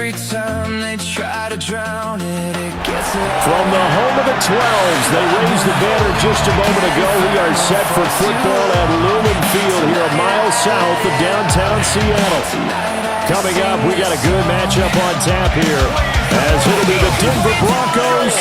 Every time they try to drown it, it gets it. From the home of the 12s, they raised the banner just a moment ago. We are set for football at Lumen Field here a mile south of downtown Seattle. Coming up, we got a good matchup on tap here, as it'll be the Denver Broncos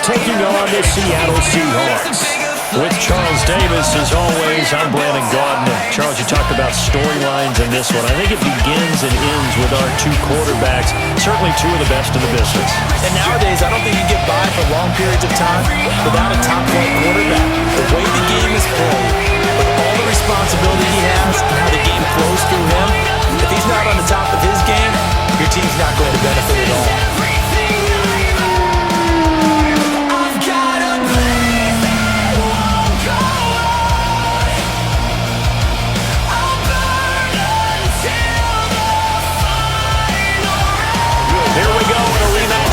taking on the Seattle Seahawks. With Charles Davis, as always, I'm Brandon Gaudin. Charles, you talked about storylines in this one. I think it begins and ends with our two quarterbacks, certainly two of the best in the business. And nowadays, I don't think you get by for long periods of time without a top-flight quarterback. The way the game is played, with all the responsibility he has and how the game flows through him, if he's not on the top of his game, your team's not going to benefit at all.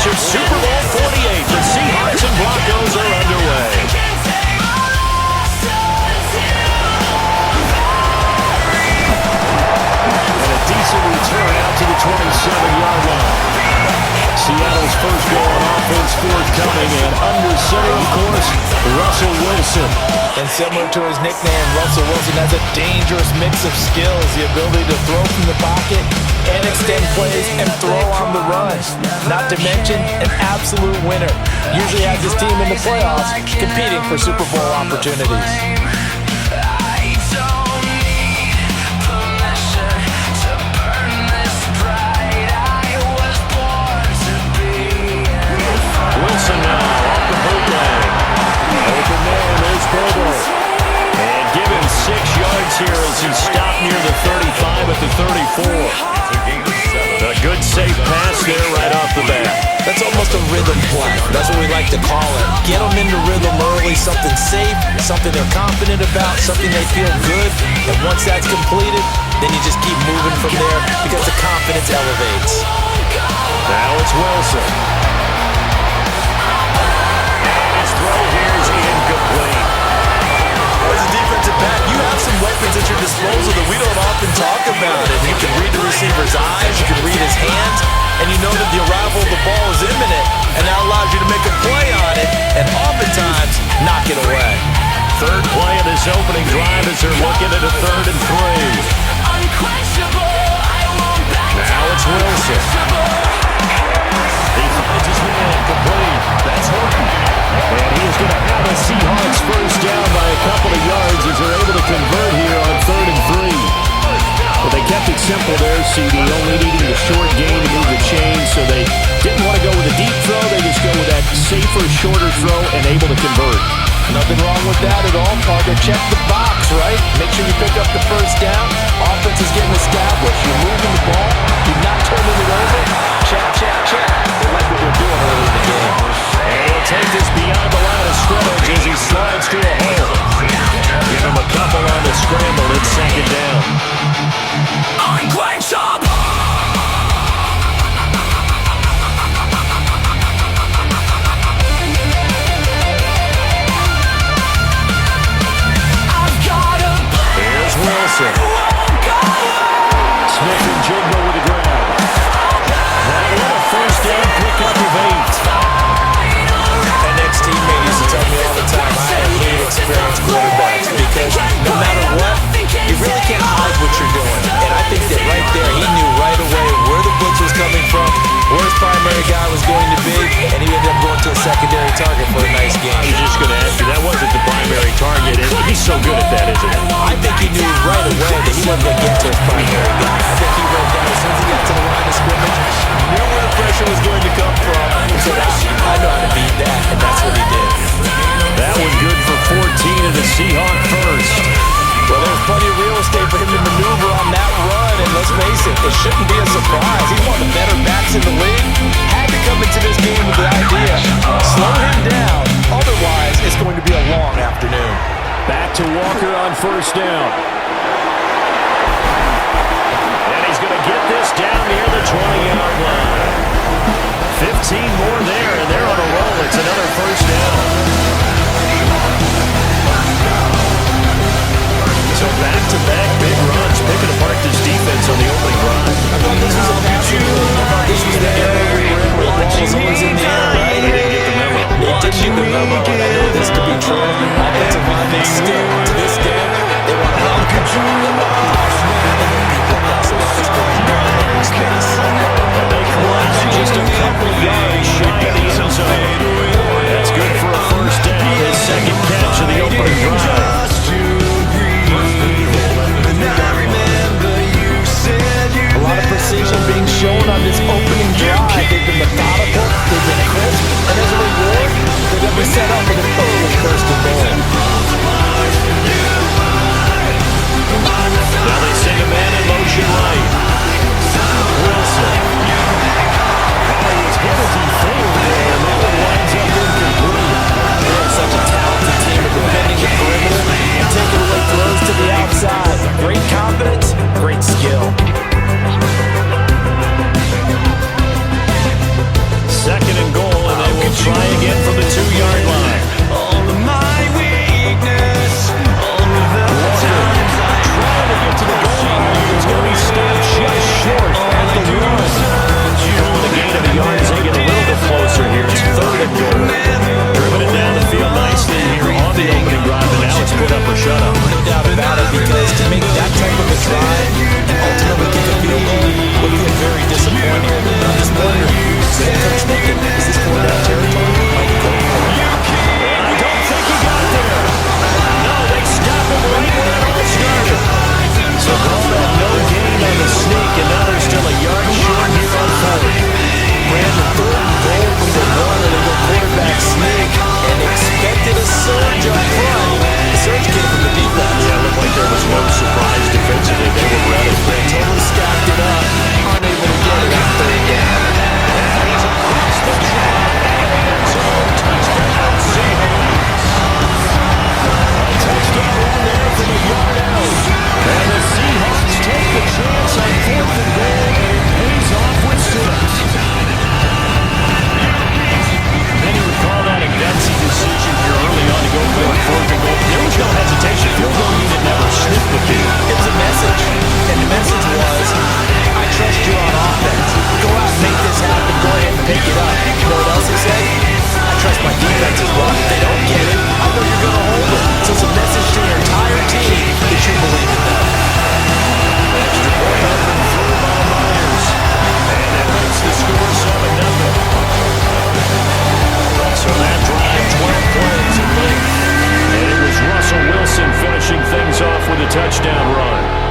Of Super Bowl 48, the Seahawks and Broncos are underway. And a decent return out to the 27-yard line. Seattle's first goal on offense forthcoming, and under center, of course, Russell Wilson. And similar to his nickname, Russell Wilson has a dangerous mix of skills, the ability to throw from the pocket and extend plays and throw on the run. Not to mention an absolute winner. Usually has his team in the playoffs competing for Super Bowl opportunities. Wilson now off the bootleg. Open man, there's Bobo. And give him 6 yards here as he stopped near the 35 at the 34. A good safe pass there right off the bat. That's almost a rhythm play. That's what we like to call it. Get them into rhythm early, something safe, something they're confident about, something they feel good. And once that's completed, then you just keep moving from there because the confidence elevates. Now it's Wilson. His throw here is incomplete. As a defensive back, you have some weapons at your disposal that we don't often talk about. And you can read the receiver's eyes, you can read his hands, and you know that the arrival of the ball is imminent, and that allows you to make a play on it, and oftentimes knock it away. Third play of this opening drive as they're looking at a 3rd and 3. Now it's Wilson. He finds his man complete. That's Horton. And he's going to have the Seahawks first down by a couple of yards as they're able to convert here on 3rd and 3. Well, they kept it simple there, CD, only needing a short gain to move the chains, so they didn't want to go with a deep throw. They just go with that safer, shorter throw and able to convert. Nothing wrong with that at all, Parker. Check the box, right? Make sure you pick up the first down. Offense is getting established. You're moving the ball. You're not turning it over. Check, check, check. They like what they're doing early in the game. And he'll take this beyond the line of scrimmage as he slides to a hole. Give him a couple on the scramble. It's 2nd down. Unquenchable! Wilson. Smith and Jigba with the grab. Now a first down pickup of 8. An ex-teammate used to tell me all the time, I hate experienced quarterbacks because no matter what, you really can't hide what you're doing. And I think that right there, he knew right away where the blitz was coming from, where his primary guy was going to be, and he ended up going to a secondary target for a nice game. I was just going to ask you, that wasn't the primary target. He's so good at that, isn't he? I think he knew right away that he wasn't going to get to his primary guy. I think he read that as soon as he got to the line of scrimmage, knew where the pressure was going to come from, and said, I know how to beat that, and that's what he did. That one good for 14 and the Seahawk first. Well, there's plenty of real estate for him to maneuver on that run, and let's face it, it shouldn't be a surprise. He's one of the better backs in the league. Had to come into this game with the idea, slow him down, otherwise it's going to be a long afternoon. Back to Walker on first down. And he's going to get this down near the 20-yard line. 15 more there, and they're on a roll. It's another first down. So back-to-back big runs, picking apart this defense on the opening drive. I thought this was a passing game. I thought this was the pick it up. You know what else he said? I trust my defense as well. If they don't get it, I know you're going to hold it. So it's a message to your entire team that you believe in them. Extra point up and through by Myers. And that makes the score 7-0. So that drive, 12 plays in length. And it was Russell Wilson finishing things off with a touchdown run.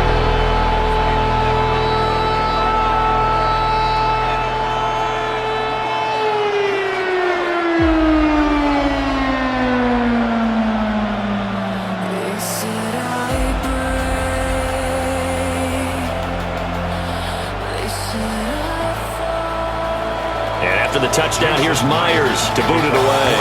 After the touchdown, here's Myers to boot it away.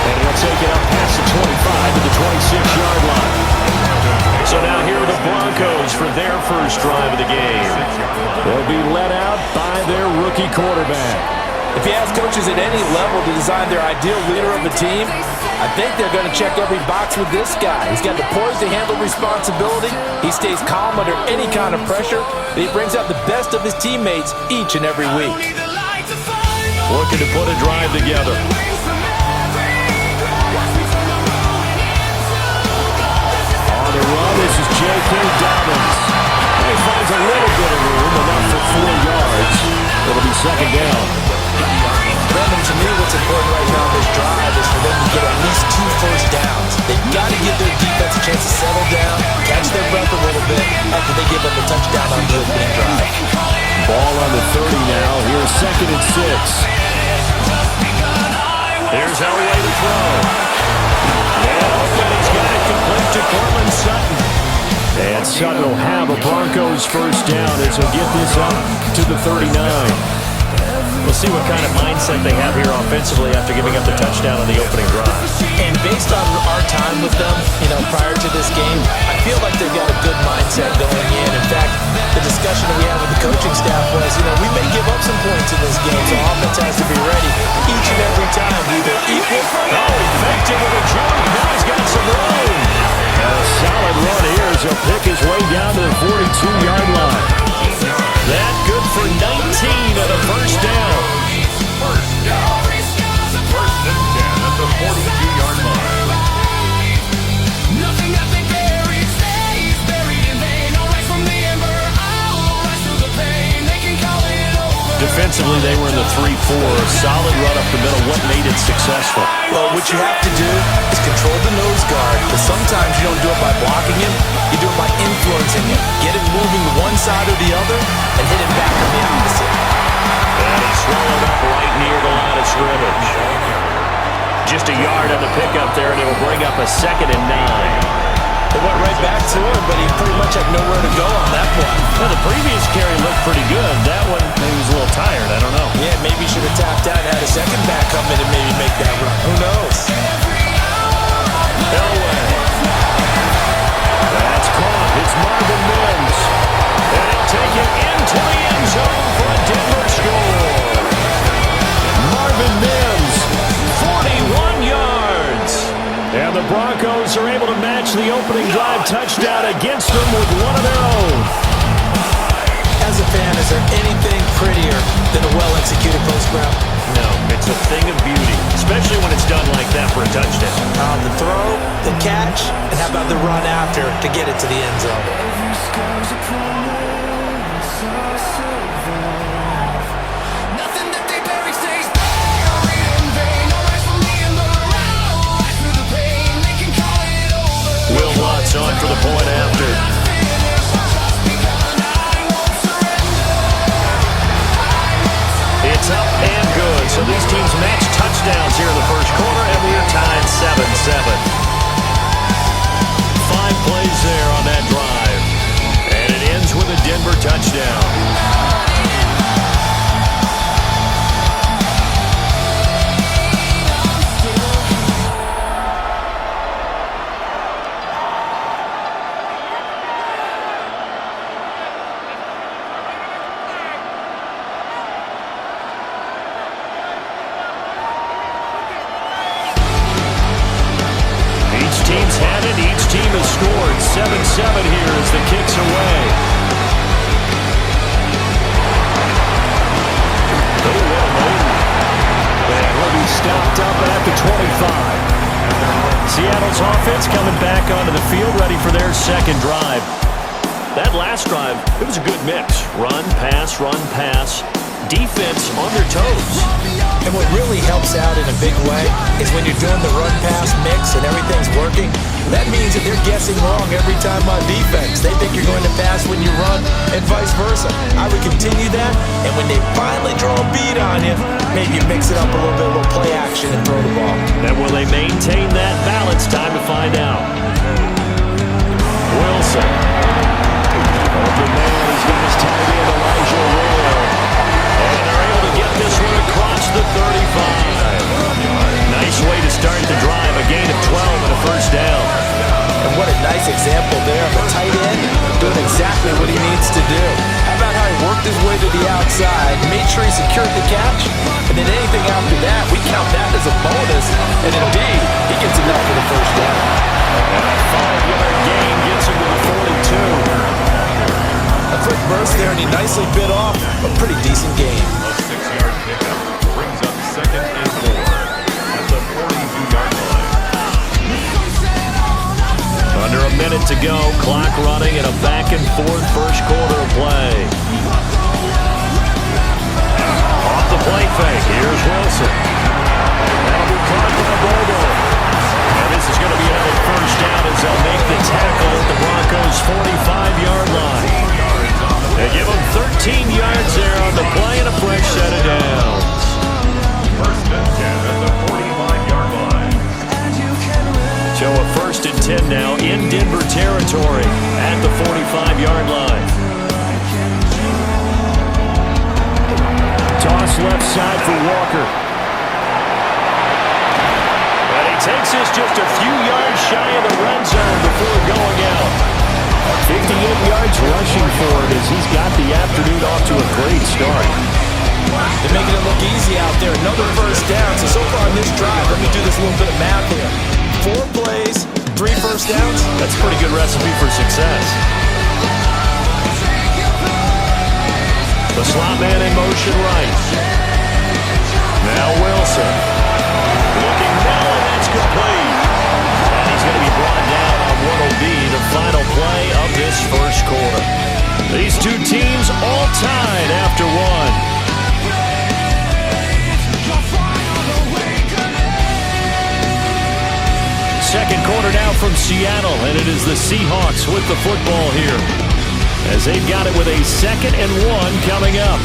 And he'll take it up past the 25 to the 26-yard line. So now here are the Broncos for their first drive of the game. They'll be led out by their rookie quarterback. If you ask coaches at any level to design their ideal leader of a team, I think they're going to check every box with this guy. He's got the poise to handle responsibility. He stays calm under any kind of pressure. And he brings out the best of his teammates each and every week. Looking to put a drive together. On the run, this is J.K. Dobbins. He finds a little bit of room, enough for 4 yards. It'll be second down. Brandon, to me, what's important right now in this drive is for them to get at least 2 first downs. They've got to give their defense a chance to settle down, catch their breath a little bit after they give up a touchdown on the opening drive. Ball on the 30 now. Here's 2nd and 6. Here's Elway to throw. And he's got it complete to Cortland Sutton. And Sutton will have a Broncos first down as he'll get this up to the 39. We'll see what kind of mindset they have here offensively after giving up the touchdown on the opening drive. And based on our time with them, prior to this game, I feel like they've got a good mindset going in. In fact, the discussion that we had with the coaching staff was, we may give up some points in this game, so offense has to be ready each and every time, either equal. Oh, he faked it with a jump. Now he's got some room. A solid run here as he'll pick his way down to the 42-yard line. That good for 19 at a first down. First down. First and 10 at the 42-yard line. Nothing that they bury stays buried in vain. All right from the ember, all rise through the pain. They can call it over. Defensively, they were in the 3-4. A solid run up the middle. What made it successful? Well, what you have to do is control the nose guard, but sometimes you don't do it by blocking him. You do it by influencing him. Get him moving to one side or the other and hit him back on the opposite. And he's swallowed up right near the line of scrimmage. Just a yard on the pickup there, and it will bring up a 2nd and 9. It went right back to him, but he pretty much had nowhere to go on that one. Well, the previous carry looked pretty good. That one, maybe was a little tired. I don't know. Yeah, maybe he should have tapped out and had a second back come in and maybe make that run. Who knows? Elway. That's caught. It's Marvin Mims. And he'll take it into the end zone for a Denver score. Marvin Mims, 41 yards. And the Broncos are able to match the opening drive touchdown against them with one of their own. As a fan, is there anything prettier than a well-executed post route? No, it's a thing of beauty, especially when it's done like that for a touchdown. The throw, the catch, and how about the run after to get it to the end zone? Nothing that they bury stays buried in vain. All rise from the ember, all rise through the pain. They can call it over. Will Lutz on for the point after. It's up and good. So these teams match touchdowns here in the first quarter, and we are tied 7-7. 5 plays there on that drive. And it ends with a Denver touchdown. 7 here as the kick's away. And he'll be stopped up at the 25. Seattle's offense coming back onto the field, ready for their second drive. That last drive, it was a good mix. Run, pass, defense on their toes. And what really helps out in a big way is when you're doing the run-pass mix and everything's working, that means that they're guessing wrong every time on defense. They think you're going to pass when you run and vice versa. I would continue that, and when they finally draw a beat on you, maybe you mix it up a little bit, a little play action and throw the ball. And will they maintain that balance? Time to find out. Wilson. Open man as he was tied in, Elijah Royal. And they're able to get this one across the 35. Nice way to start the drive. A gain of 12 and a first down. And what a nice example there of a tight end doing exactly what he needs to do. How about how he worked his way to the outside, made sure he secured the catch, and then anything after that, we count that as a bonus. And indeed, he gets enough for the first down. And a 5-yard gain gets him to the 42. A quick burst there, and he nicely bit off a pretty decent game. A 6-yard pickup brings up 2nd and 4 at the 42-yard line. Under a minute to go, clock running, and a back-and-forth first quarter of play. Off the play fake, here's Wilson. That'll be caught by Bobo. And this is going to be another first down as they'll make the tackle at the Broncos' 45-yard line. They give them 13 yards there on the play and a fresh set of downs. 1st and 10 at the 45-yard line. So a 1st and 10 now in Denver territory at the 45-yard line. Toss left side for Walker. And he takes this just a few yards shy of the red zone before going out. 58 yards rushing for him as he's got the afternoon off to a great start. They're making it look easy out there. Another first down. So far in this drive, let me do this little bit of math here. 4 plays, 3 first downs. That's a pretty good recipe for success. The slot man in motion right. Now Wilson. Looking now, and that's complete. And he's going to be brought down on what will be the final play of this first quarter. These two teams all tied after one. Second quarter now from Seattle, and it is the Seahawks with the football here as they've got it with a 2nd and 1 coming up.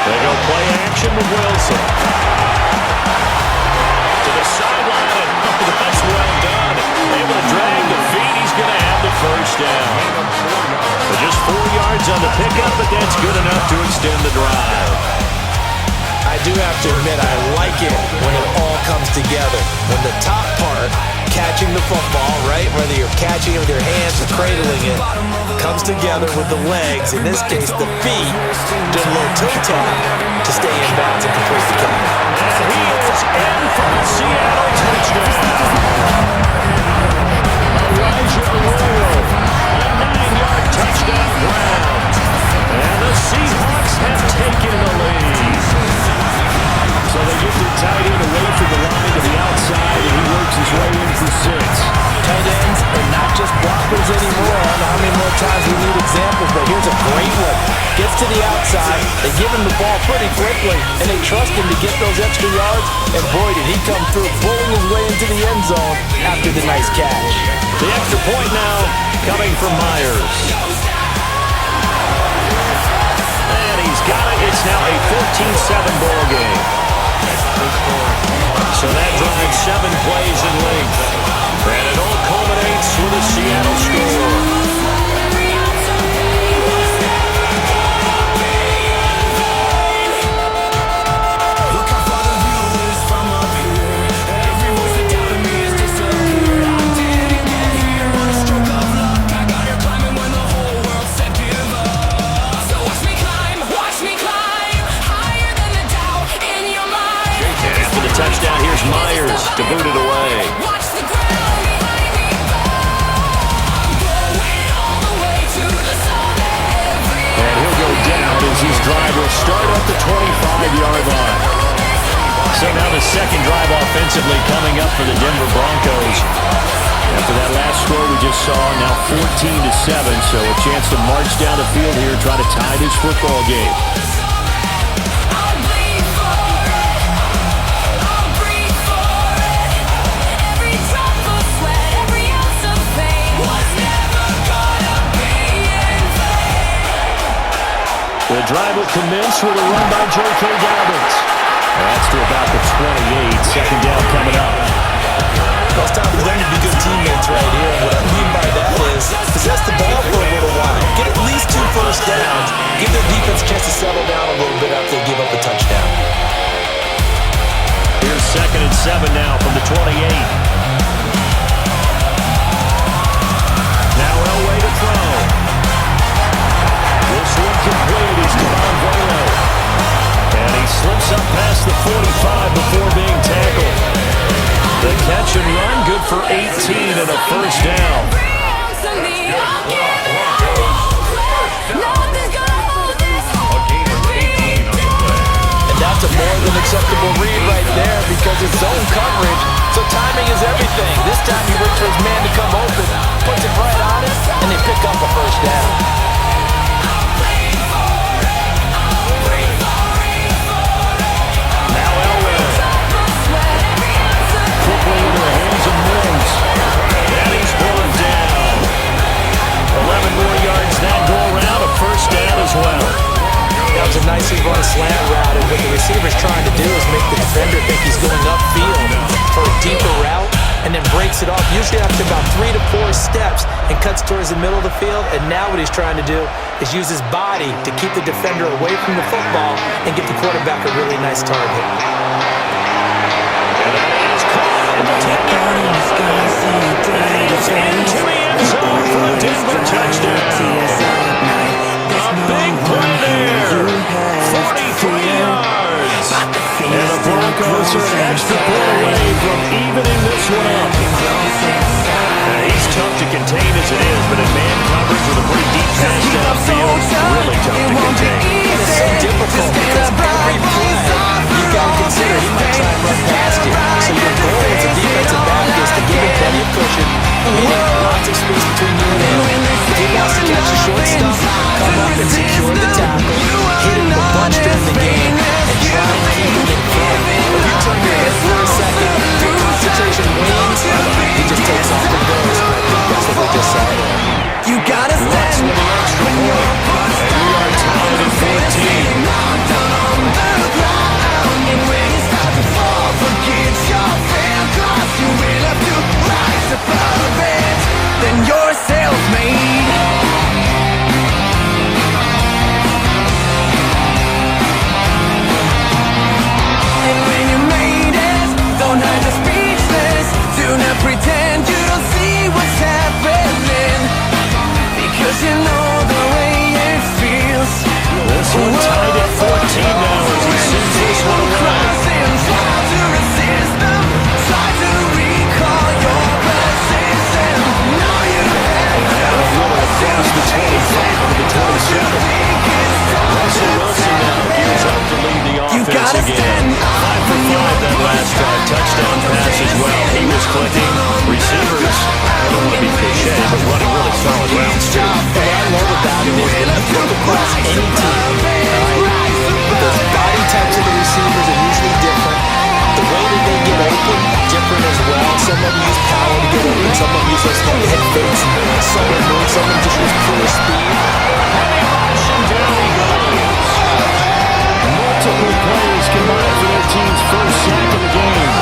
They go play action with Wilson. Sideline, and that's well done. Able to drag the feet. He's going to have the first down. So just 4 yards on the pickup, but that's good enough to extend the drive. I do have to admit, I like it when it all comes together. When the top part, catching the football, right, whether you're catching it with your hands or cradling it, comes together with the legs, in this case the feet, doing a little toe tap to stay in bounds and complete the catch. And he is in for the Seattle touchdown. Elijah Royal, a 9-yard touchdown ground. And the Seahawks have taken the lead. So they get their tight end away from the line to the outside, and he works his way in for 6. Tight ends are not just blockers anymore. I don't know how many more times we need examples, but here's a great one. Gets to the outside, they give him the ball pretty quickly, and they trust him to get those extra yards, and boy, did he come through, pulling his way into the end zone after the nice catch. The extra point now coming from Myers. And he's got it. It's now a 14-7 ball game. So that drives 7 plays in length. And it all culminates with a Seattle score. 25-yard line. So now the second drive offensively coming up for the Denver Broncos. After that last score we just saw, now 14-7, so a chance to march down the field here, try to tie this football game. I'll bleed for it. I'll breathe for it. Every drop of sweat, every ounce of pain was never gonna be in vain. The drive will commence with a run by J.K. Dobbins. That's to about the 28. Second down coming up. Well, it's time for them to be good teammates right here. What I mean by that is possess the ball for a little while. Get at least 2 first downs. Give their defense a chance to settle down a little bit after they give up a touchdown. Here's 2nd and 7 now from the 28. Now Elway to throw. This one complete is Devon Volo. And he slips up past the 45 before being tackled. The catch and run, good for 18 and a first down. And that's a more than acceptable read right there because it's zone coverage. So timing is everything. This time he waits for his man to come open, puts it right on it, and they pick up a first down. Quickly into the hands of Mills. And he's brought down. 11 more yards that go around. A first down as well. That was a nicely run slant route, and what the receiver's trying to do is make the defender think he's going upfield for a deeper route, and then breaks it off, usually after about 3 to 4 steps, and cuts towards the middle of the field. And now what he's trying to do is use his body to keep the defender away from the football and get the quarterback a really nice target. Into the end zone for a Denver touchdown. A big play there. 43 yards. And the Broncos are an extra point away from evening this one up. He's tough to contain as it is, but in man coverage with a pretty deep pass downfield, really tough to contain. And it's so difficult because every play you got to consider he might try and run past you. So your goal as a defensive back is to give him plenty of cushion, meaning lots of space between you and him. If he wants to catch the short stuff, come up and secure the tackle, hit him a bunch during the game, and try and keep him in front. If you turn your head for a second, your concentration wanes, he just takes off and goes. I think that's what they just saw there. You gotta stand when you're pushed And we are tied at 14. and when you start to fall, forget your fear, 'cause you will have to rise above it. Then you're self-made. And when you made it, don't hide the speechless. Do not pretend you don't see what's happening, because you know the way it feels. This one tied at 14 now as he sends this one away. Try to resist them, try to recall your position. Now you have Across the 25 to the 27. Russell Wilson now gears up to lead the offense again. 5 for 5 that last drive. Touchdown pass as well. He was clicking. Receivers, I don't want to be cliche, but running really solid routes too. What I love about it is when you look across any team, the body types of the receivers are usually different. The way that they get open, different as well. Some of them use power to get open, some of them use those head fakes, some of them just use pure speed. Multiple plays combined for their team's first sack of the game.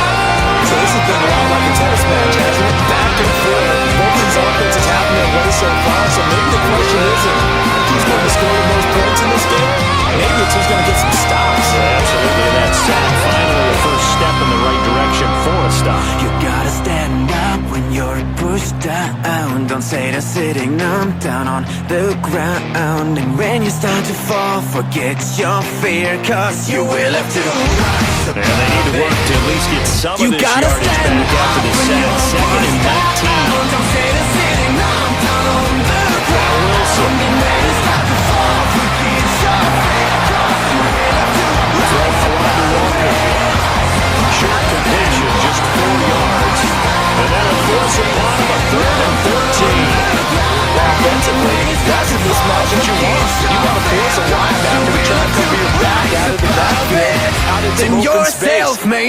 So this has been a lot like a tennis match, hasn't it? Back and forth. Both these offenses happen their way so far, so maybe the question isn't who's going to score the most points in this game. Maybe it's who's going to get some stops. Absolutely, and that sack finally a first step in the right direction for a stop. You gotta stand up when you're pushed down. Don't say to sitting numb down on the ground. And when you start to fall, forget your fear, 'cause you will have to rise above And they need to work to at least get some You of this gotta yardage stand back after the when sack. you're 2nd and 19. Don't say to sitting numb down on the ground. Wilson. And when you start to fall, forget your fear, 'cause you will have to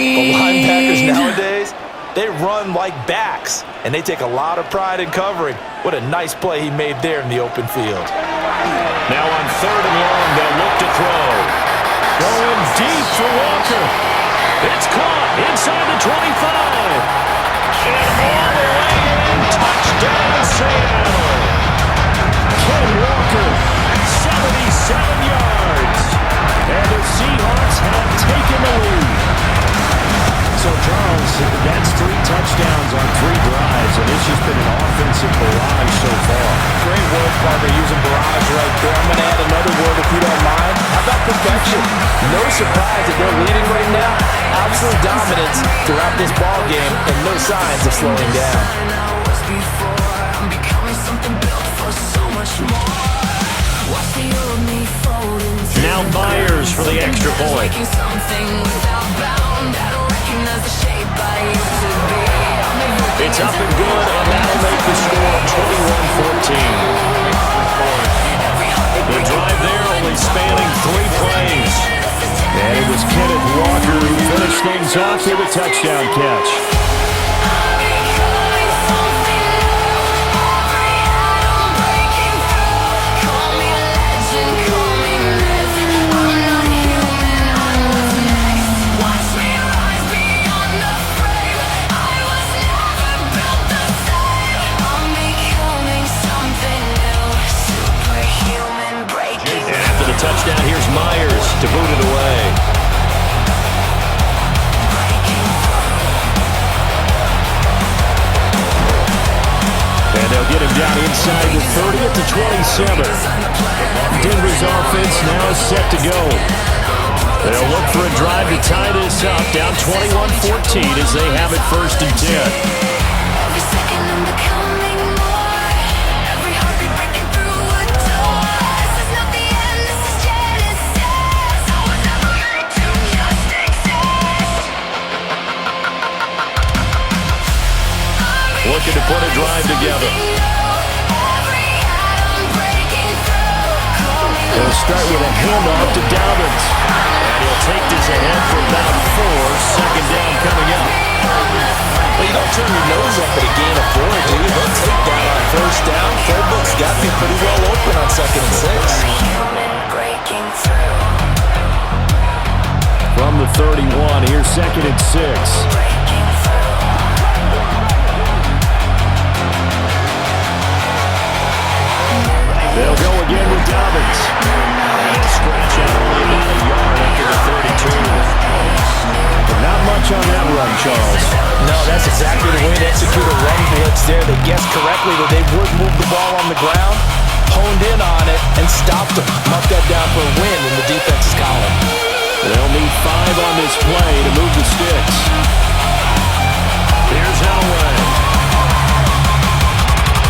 But linebackers nowadays, they run like backs, and they take a lot of pride in covering. What a nice play he made there in the open field. Now on 3rd and long, they'll look to throw. Going deep for Walker. It's caught inside the 25. And all the way in. Touchdown, Seattle. Ken Walker, 77 yards. And the Seahawks have taken the lead. So, Charles, that's 3 touchdowns on 3 drives, and it's just been an offensive barrage so far. Great word, partner, using barrage right there. I'm going to add another word if you don't mind. How about perfection? No surprise that they're leading right now. Absolute dominance throughout this ball game, and no signs of slowing down. Now Myers for the extra point. It's up and good, and that'll make the score 21-14. The drive there only spanning 3 plays. And it was Kenneth Walker who finished things off with a touchdown catch. Touchdown, here's Myers to boot it away. And they'll get him down inside the 30 at the 27. Denver's offense now is set to go. They'll look for a drive to tie this up, down 21-14 as they have it 1st and 10. Looking to put a drive together. They'll start with a handoff to Dobbins. And he'll take this ahead for about 4. 2nd down coming up. Well, you don't turn your nose up at a gain of 4, do you? They'll take that on 1st down. Playbook's got to be pretty well open on 2nd and 6. From the 31, here's 2nd and 6. They'll go again with Dobbins. And he'll scratch out only about a yard after the 32. But not much on that run, Charles. No, that's exactly the way to execute a run blitz there. They guessed correctly that they would move the ball on the ground, honed in on it, and stopped them. Mark that down for a win in the defense's column. They'll need 5 on this play to move the sticks. Here's Elway.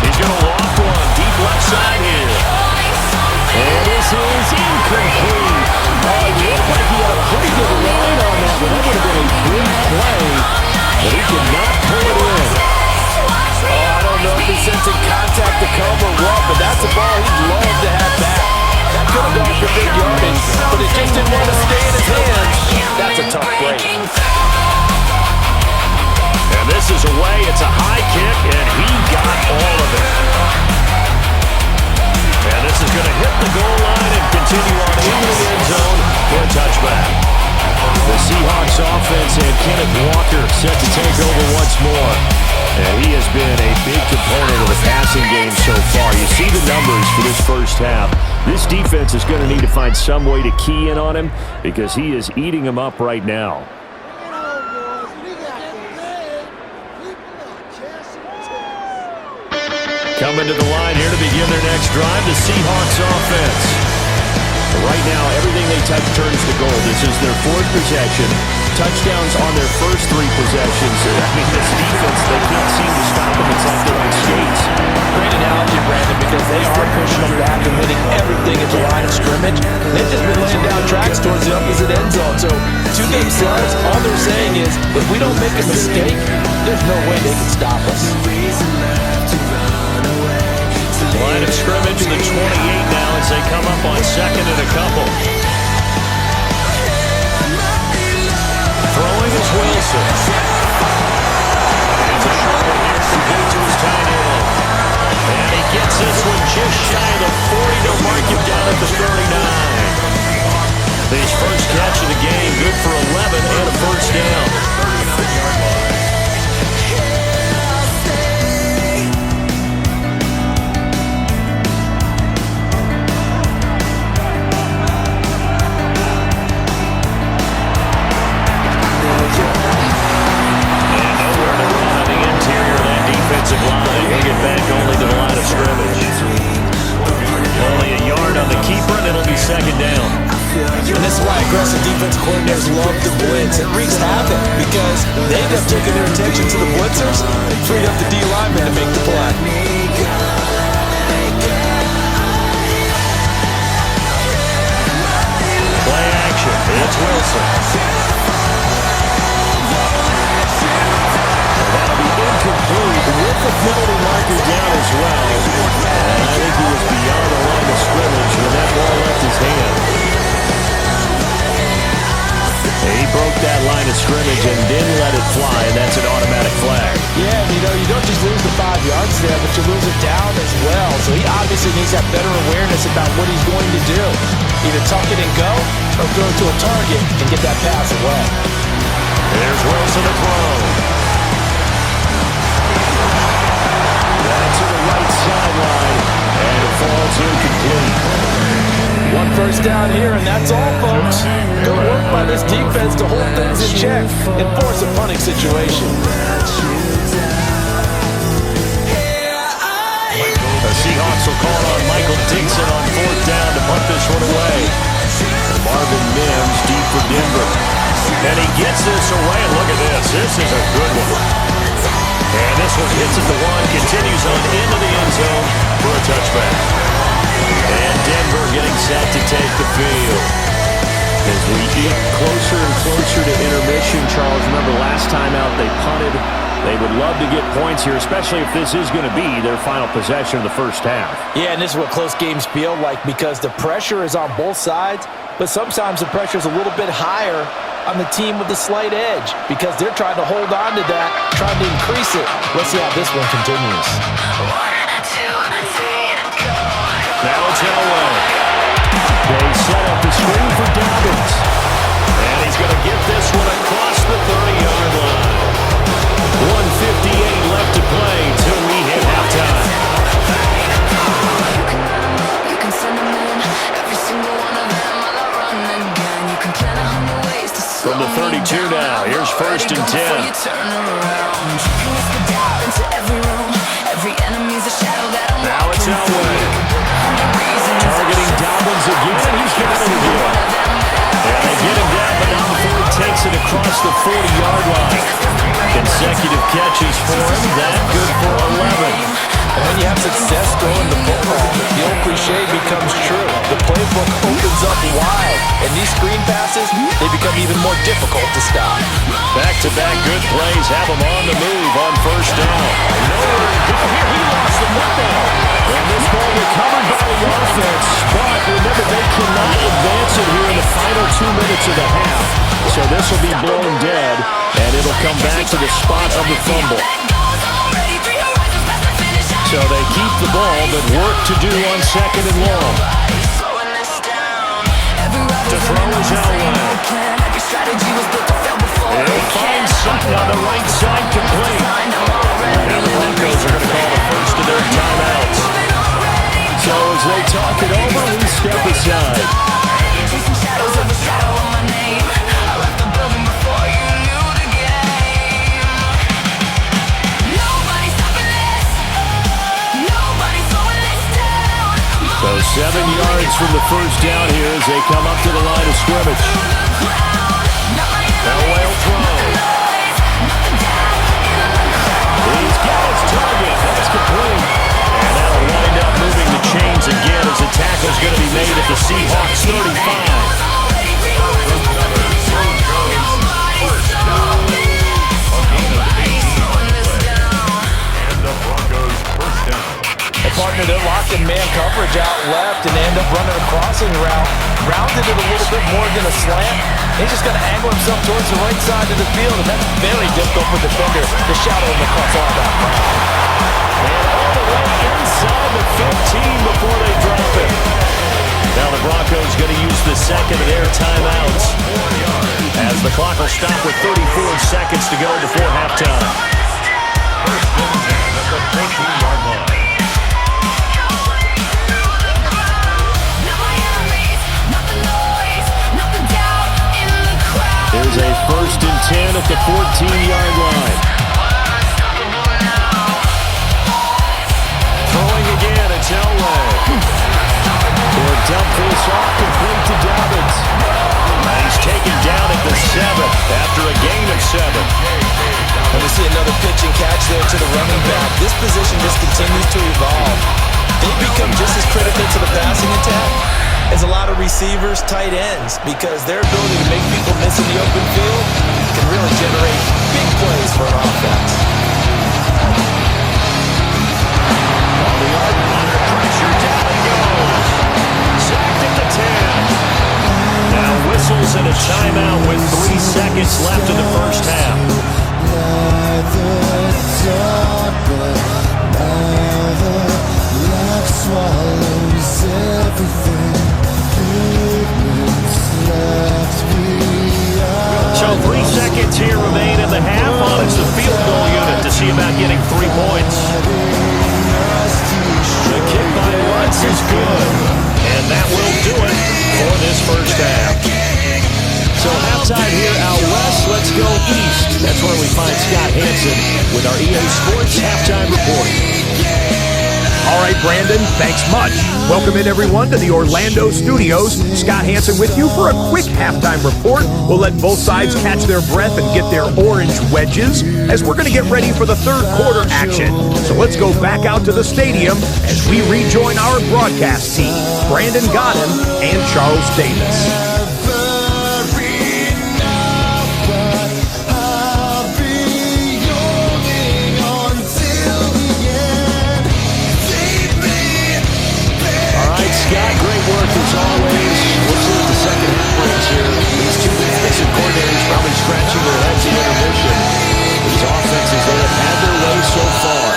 He's going to loft one deep left side here. And this is incomplete. Oh, it looked like he had a pretty good line on that, but that would have been a big play. But he could not pull it in. Oh, I don't know if he sensing contact to come or what, but that's a ball he'd love to have back. That could have gone for big yardage, but it just didn't want to stay in his hands. That's a tough break. And this is away. It's a high kick, and he got all of it. And this is going to hit the goal line and continue on into the end zone for a touchback. The Seahawks offense and Kenneth Walker set to take over once more. And he has been a big component of the passing game so far. You see the numbers for this first half. This defense is going to need to find some way to key in on him because he is eating them up right now. Coming to the line here to begin their next drive, the Seahawks offense. Right now, everything they touch turns to gold. This is their 4th possession. Touchdowns on their first 3 possessions. I mean, this defense, they can't seem to stop them. It's like they're on skates. Great analogy, Brandon, because they are pushing them back and hitting everything at the line of scrimmage. They've just been laying down tracks towards the opposite end zone. So, to themselves, all they're saying is, if we don't make a mistake, there's no way they can stop us. Line of scrimmage to the 28 now as they come up on 2nd and a couple. Throwing is Wilson. It's a short one here, complete to his tight end. And he gets this one just shy of the 40. They'll mark him down at the 39. His first catch of the game, good for 11 and a first down. 39-yard line. And nowhere to run on the interior of that defensive line. He'll get back only to the line of scrimmage. Only a yard on the keeper, and it'll be second down. And this is why aggressive defense coordinators love the blitz. It wreaks havoc because they end up taking their attention to the blitzers and freed up the D lineman to make the play. Play action. It's Wilson. That'll be incomplete with the penalty marker down as well. And I think he was beyond the line of scrimmage when that ball left his hand. He broke that line of scrimmage and didn't let it fly, and that's an automatic flag. Yeah, and you don't just lose the 5 yards there, but you lose it down as well. So he obviously needs that better awareness about what he's going to do. Either tuck it and go, or throw it to a target and get that pass away. There's Wilson to throw. That's to the right sideline, and it falls incomplete. One first down here, and that's all, folks. Good work by this defense to hold things in check and force a punting situation. The Seahawks will call on Michael Dixon on fourth down to punt this one away. And Marvin Mims deep for Denver. And he gets this away, and look at this. This is a good one. And this one hits at the one, continues on into the end zone for a touchback. And Denver getting set to take the field. As we get closer and closer to intermission, Charles, remember last time out they punted. They would love to get points here, especially if this is going to be their final possession of the first half. Yeah, and this is what close games feel like because the pressure is on both sides, but sometimes the pressure is a little bit higher on the team with the slight edge because they're trying to hold on to that, trying to increase it. Let's see how this one continues. 1, 2, 3, go. Now it's Elway. They set up the screen for Dobbins. And he's going to get this one across the 30-yard line. 1:58 left to play till we hit halftime. You can send them in, every single one of them. I'll run again. You can plan 100 ways to slow From the 32 me down. now, here's first and 10. Before you turn around. You whisper down into every room. Every enemy's a shadow that I'm Now it's walking Elway. through. Targeting Dobbins again, and he's got it again. And they get him down, but now Ford takes it across the 40-yard line. Consecutive catches for him, that good for 11. And when you have success throwing the football, the old cliche becomes true. The playbook opens up wide, and these screen passes, they become even more difficult to stop. Back-to-back good plays have him on the move on first down. Nowhere to go here, he lost the football. And this ball recovered by the offense, but remember they cannot advance it here in the final 2 minutes of the half. So this will be blown dead, and it'll come back to the spot of the fumble. So they keep the ball, but work to do on second and long. To throw is Elway. He'll find something on the right side complete. And the Broncos are going to call the first of their timeouts. So as they talk it over, we step aside. So 7 yards from the first down here as they come up to the line of scrimmage. Elway will throw. He's got his target. That's complete. And that'll wind up moving the chains again as the tackle's going to be made at the Seahawks 35. partner, they're locking man coverage out left, and they end up running a crossing route. Rounded it a little bit more than a slant. He's just going to angle himself towards the right side of the field, and that's very difficult for the defender to shadow him across all that ground. And all the way inside the 15 before they drop it. Now the Broncos going to use the second of their timeouts as the clock will stop with 34 seconds to go before halftime. First and 10 at the 14-yard line. There's a first and 10 at the 14-yard line. Throwing again, it's Elway. He'll dump this off, complete to Dobbins. And he's taken down at the 7 after a gain of 7. And we see another pitch and catch there to the running back. This position just continues to evolve. They become just as critical to the passing attack as a lot of receivers, tight ends, because their ability to make people miss in the open field can really generate big plays for an offense. On the arc, under pressure, down it goes. Sacked at the 10. Now whistles and a timeout with 3 seconds left in the first half. So 3 seconds here remain in the half. On it's the field goal unit to see about getting 3 points. The kick by Lutz is good. And that will do it for this first half. So halftime here out west, let's go east. That's where we find Scott Hansen with our EA Sports Halftime Report. All right, Brandon, thanks much. Welcome in, everyone, to the Orlando studios. Scott Hansen with you for a quick halftime report. We'll let both sides catch their breath and get their orange wedges as we're going to get ready for the third quarter action. So let's go back out to the stadium as we rejoin our broadcast team, Brandon Godden and Charles Davis. Scott, great work as always. We'll see what the second half brings here. These two defensive coordinators probably scratching their heads in intermission. These offenses, they have had their way so far.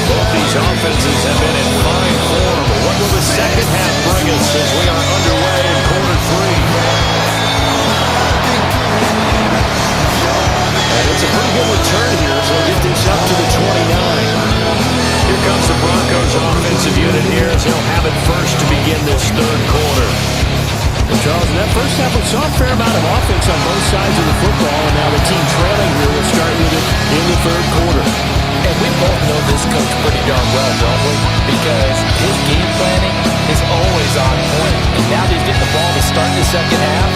Both these offenses have been in fine form. What will the second half bring us as we are underway in quarter 3? It's a pretty good return here as they'll get this up to the 29. Here comes the Broncos offensive unit here as they'll have it first to begin this third quarter. And Charles, in that first half we saw a fair amount of offense on both sides of the football, and now the team trailing here will start with it in the third quarter. And we both know this coach pretty darn well, don't we? Because his game planning is always on point. And now that he's getting the ball to start the second half,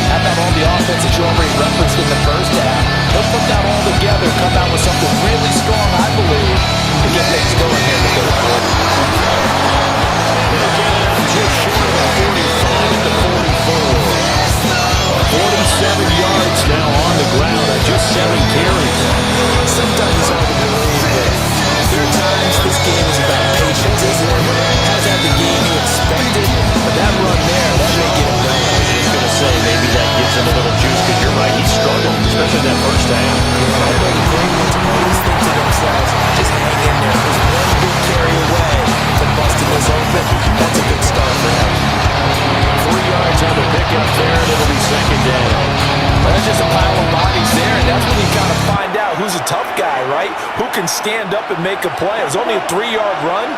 how about all the offense that you already referenced in the first half? He'll put that all together, come out with something really strong, I believe, to get things going here in the third quarter. Just short of 45 to 44. 47 yards now on the ground at just 7 carries. Sometimes it's hard to believe, but there are times this game is about patience, isn't it? Has had the game you expected, but that run there, that may get him done. I was just going to say, maybe that gives him a little juice, because you're right, he struggled, especially that first half. I know the great ones always think to themselves, just hang in there. There's one big carry away from busting this open. That's a good start for him. 3 yards on the pickup there, and it'll be second down. Well, that's just a pile of bodies there, and that's when you got to find out who's a tough guy, right? Who can stand up and make a play. It was only a 3-yard run,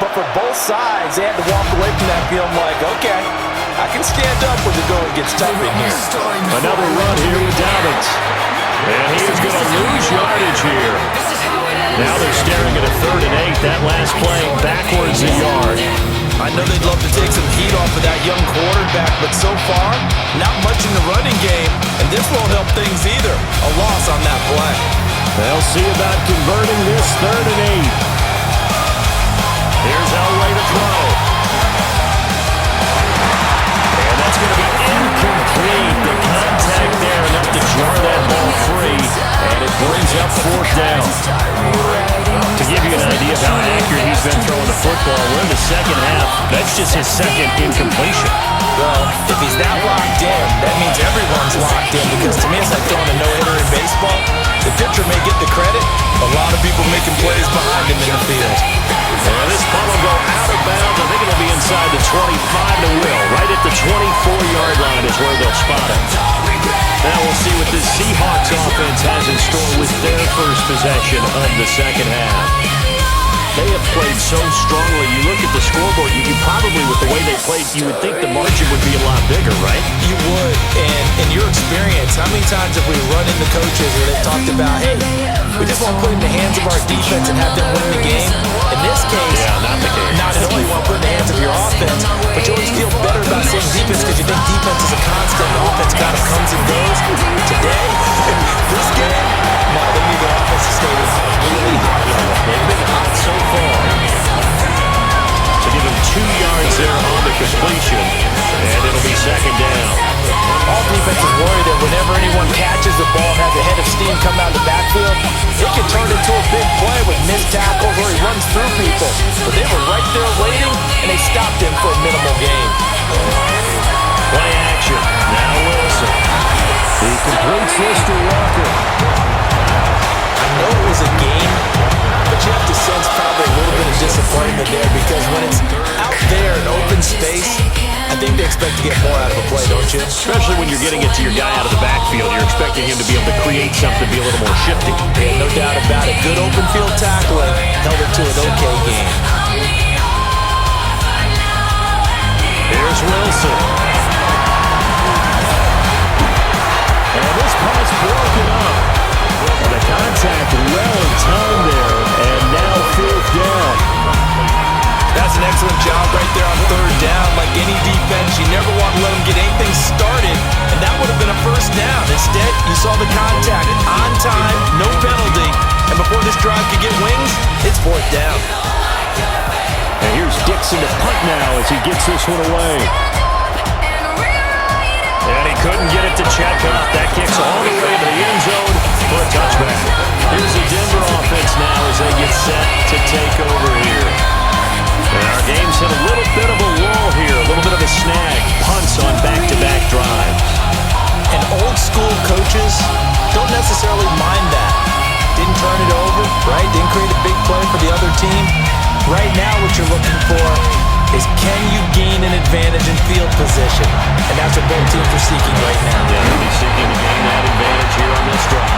but for both sides, they had to walk away from that feeling like, okay, I can stand up when the going gets tough in here. Another run here with Dobbins. And he is going to lose yardage here. Now they're staring at a 3rd and 8. That last play backwards a yard. I know they'd love to take some heat off of that young quarterback, but so far, not much in the running game, and this won't help things either. A loss on that play. They'll see about converting this 3rd and 8. Here's Elway to throw. And that's Brings up fourth down. To give you an idea of how accurate he's been throwing the football, we're in the second half. That's just his second incompletion. Well, if he's that locked in, that means everyone's locked in, because to me it's like throwing a no-hitter in baseball. The pitcher may get the credit, a lot of people making plays behind him in the field. And this punt will go out of bounds. I think it'll be inside the 25 to Will. Right at the 24-yard line is where they'll spot it. Now we'll see what this Seahawks offense has in store with their first possession of the second half. They have played so strongly. You look at the scoreboard, you probably, with the way they played, you would think the margin would be a lot bigger, right? You would. And in your experience, how many times have we run into coaches where they've talked about, hey, we just want to put it in the hands of our defense and have them win the game? In this case, not the case. Not only you want to put it in the hands of your offense, but you always feel better about saying defense because you think defense is a constant and offense kind of comes and goes. Today, this game, no, they need their offense to stay really hot. They've been hot so far. To give him 2 yards there on the completion, and it'll be second down. All defenses worry that whenever anyone catches the ball and has a head of steam come out of the backfield, it can turn into a big play with missed tackles where he runs through people. But they were right there waiting, and they stopped him for a minimal gain. Play action. Now Wilson. He completes this to Walker. I know it was a game, but you have to sense probably a little bit of disappointment there, because when it's out there in open space, I think they expect to get more out of a play, don't you? Especially when you're getting it to your guy out of the backfield. You're expecting him to be able to create something, be a little more shifty. Yeah, no doubt about it. Good open field tackling held it to an okay game. Here's Wilson. And this pass broken up. And the contact well in time there, and now fourth down. That's an excellent job right there on third down. Like any defense, you never want to let them get anything started, and that would have been a first down. Instead, you saw the contact on time, no penalty, and before this drive could get wings, it's fourth down. And here's Dixon to punt now as he gets this one away. And he couldn't get it to Chekhov. That kicks all the way to the end zone for a touchback. Here's the Denver offense now as they get set to take over here. And our game's hit a little bit of a lull here, a little bit of a snag. Punts on back-to-back drives. And old school coaches don't necessarily mind that. Didn't turn it over, right? Didn't create a big play for the other team. Right now what you're looking for is, can you gain an advantage in field position? And that's what both teams are seeking right now. Yeah, they'll be seeking to gain that advantage here on this drive.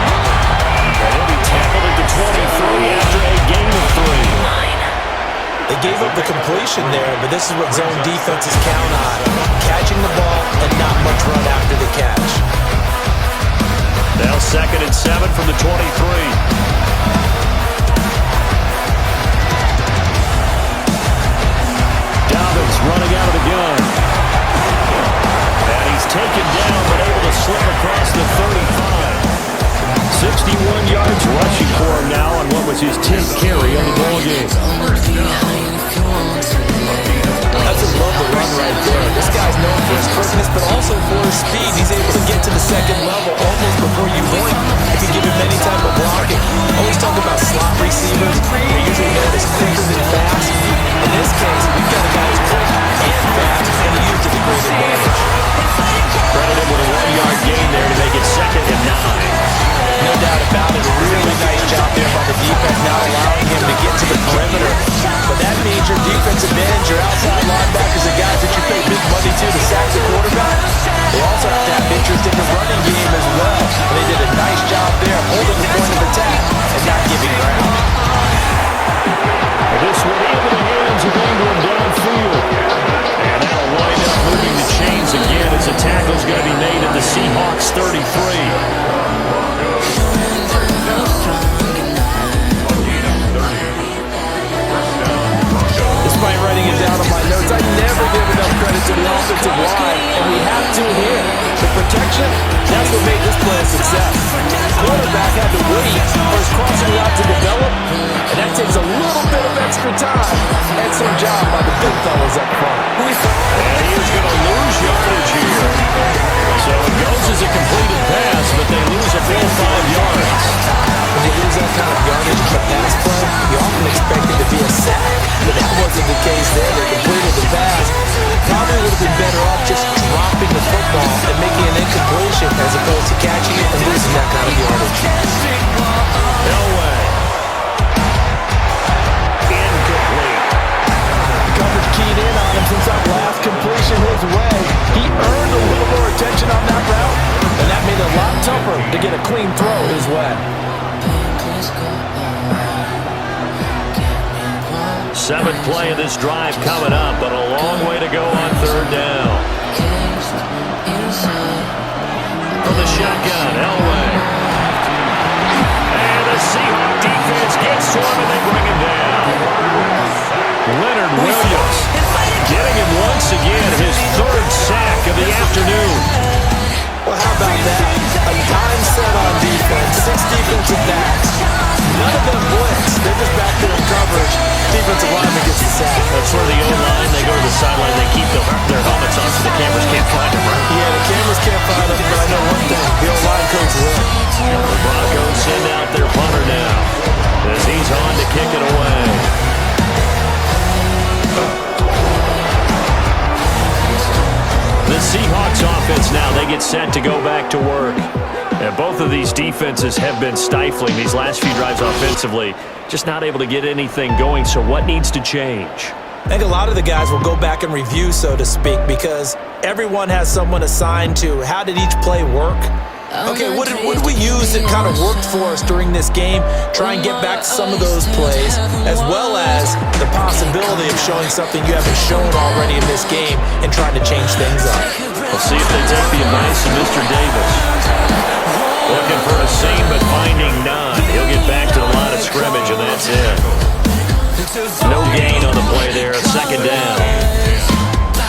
And he'll be tackled at the 23 after a gain of 3. They gave up the completion there, but this is what zone defenses count on. Catching the ball and not much run after the catch. Now 2nd and 7 from the 23. Dobbins running out of the gun. And he's taken down, but able to slip across the 35. 61 yards rushing for him now on what was his 10th carry of the ball game. That's a love the run right there. This guy's known for his quickness, but also for his speed. He's able to get to the second level almost before you blink. If you give him any type of blocking. Always talk about slot receivers. They're usually known as quicker than fast. In this case, we've got a guy who's quick and fast, and he used it to great advantage. Credited with a 1-yard gain there to make it 2nd and 9. No doubt about it. A really nice job there by the defense, not allowing him to get to the perimeter. But that means your defensive ends, your outside linebackers, the guys that you pay big money to sack the quarterback, they also have to have interest in the running game as well. And they did a nice job there, holding the point of attack and not giving ground. This one into the hands of Ingram downfield. And that'll wind up moving the chains again as the tackle's going to be made at the Seahawks 33. Despite writing it down on my notes, I never give enough credit to the offensive line, and we have to here. The protection, that's what made this play a success. Quarterback had to wait for his crossing route to develop, and that takes a little bit of extra time. Excellent job by the big fellas up front. And he is going to lose yardage here. So it goes as a completed pass, but they lose a full 5 yards. football and making an incompletion as opposed to catching it and losing that kind of yardage. Elway. Incomplete. Coverage keyed in on him since that last completion his way. He earned a little more attention on that route, and that made it a lot tougher to get a clean throw his way. Seventh play of this drive coming up, but a long way to go on third down. From the shotgun, Elway. And the Seahawk defense gets to him and they bring him down. Leonard Williams getting him once again, his third sack of the afternoon. Well, how about that? A dime set on defense, 6 defensive backs. None of them blitz. They're just back there in coverage. Defensive lineman gets the sack. That's where the O-line, they go to the sideline, they keep their helmets on so the cameras can't find them, right? Yeah, the cameras can't find them, but I know one thing. The O-line coach will. The Broncos send out their punter now as he's on to kick it away. The Seahawks offense now, they get set to go back to work. And both of these defenses have been stifling these last few drives offensively. Just not able to get anything going, so what needs to change? I think a lot of the guys will go back and review, so to speak, because everyone has someone assigned to how did each play work. Okay, what did we use that kind of worked for us during this game? Try and get back to some of those plays, as well as the possibility of showing something you haven't shown already in this game and trying to change things up. We'll see if they take the advice of Mr. Davis. Looking for a seam, but finding none. He'll get back to the line of scrimmage, and that's it. No gain on the play there, second down.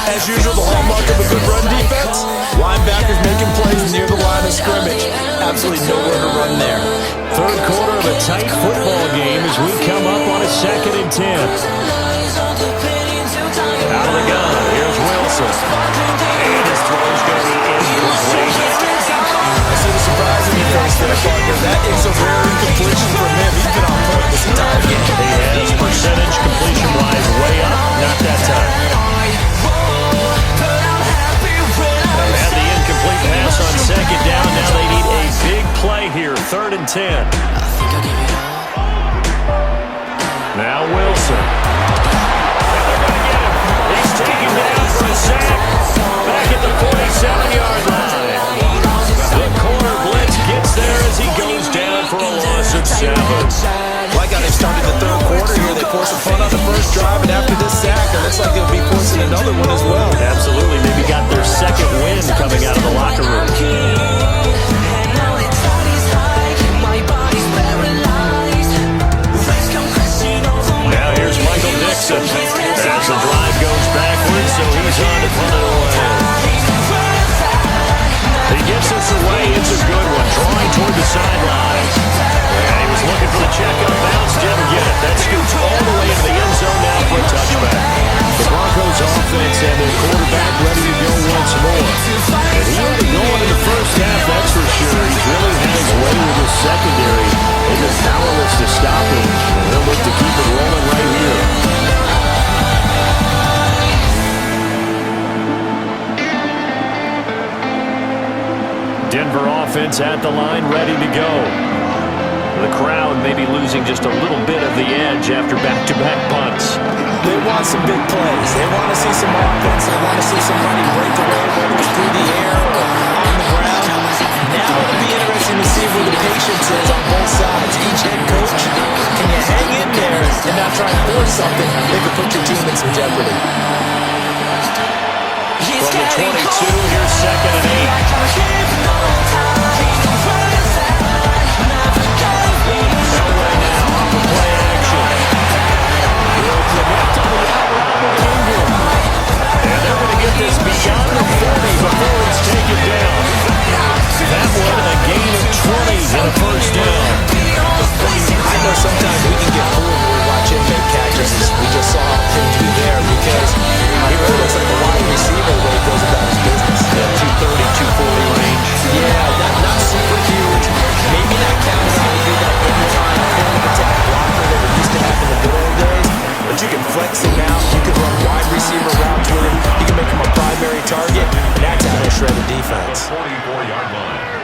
As usual, the hallmark of a good run defense, linebackers making plays near the line of scrimmage. Absolutely nowhere to run there. Third quarter of a tight football game as we come up on a 2nd and 10. Out of the gun, here's Wilson. And his throw's going to be incomplete. I see the surprise in your face there, partner. That is a rare incompletion from him. He's been on point this entire game. He has percentage completion-wise way up. Not that time. They have the incomplete pass on second down. Now they need a big play here. 3rd and 10. Now Wilson. And they're going to get him. He's taken down for a sack. Back at the 47-yard line. The corner blitz gets there as he goes down for a loss of 7. Like how they started the third quarter here. They forced a punt on the first drive, and after this sack, it looks like they'll be forcing another one as well. Absolutely. Maybe got their second win coming out of the locker room. Now here's Michael Dixon. As the drive goes backwards, so he's on to punt it away. He gets us away. It's a good one. Drawing toward the sideline. And he was looking for the check on bounce. Didn't get it. That scoots all the way into the end zone now for a touchback. The Broncos offense and their quarterback ready to go once more. And he had it going in the first half, that's for sure. He's really had his way with his secondary. They've been powerless to stop him. And he'll look to keep it rolling right here. Denver offense at the line, ready to go. The crowd may be losing just a little bit of the edge after back-to-back punts. They want some big plays. They want to see some offense. They want to see somebody break away, whether it's through the air or on the ground. Now it'll be interesting to see where the patience is on both sides. Each head coach, can you hang in there and not try and force something that could put your team in some jeopardy? From the 22, here's 2nd and 8. Elway now off the play action. Will connect on the out route with Ingram. And they're going to get this beyond the 40 before it's taken down. That one a gain of 20 and a first down. I know sometimes we can get fooled when we watch him make catches. We just saw him do there because he really looks like a wide receiver the way he goes about his business. 230 of the defense. 44-yard line.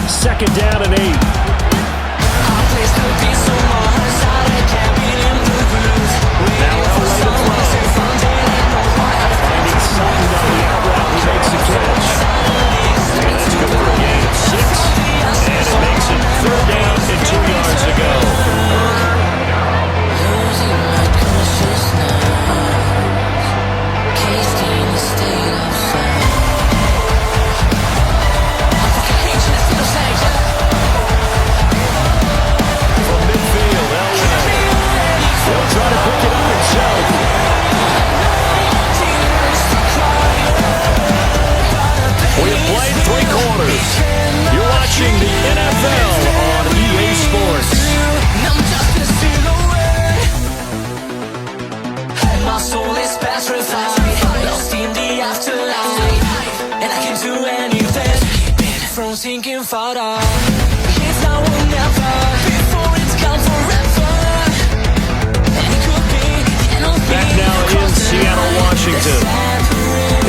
Second down and 8. Now finding Sutton on the out route. He makes the catch. And that's good for a gain of 6. And it makes it third down and 2 yards to go. From midfield, Elway. He'll try to pick it up himself. We have played 3 quarters. You're watching the NFL on EA Sports. My soul is petrified, lost in the afterlife, and I can do anything from sinking further. It's now or never, before it's gone forever. And it could be the end of me. Back now in Seattle, Washington.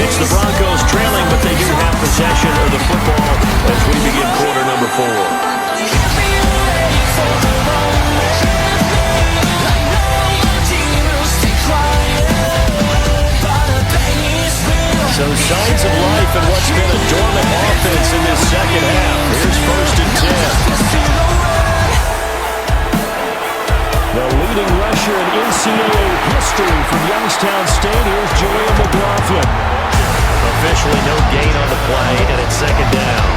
It's the Broncos trailing, but they do have possession of the football as we begin quarter number 4. So signs of life in what's been a dormant offense in this second half. Here's first and 10. The leading rusher in NCAA history from Youngstown State. Here's Julian McLaughlin. Officially no gain on the play, and it's second down.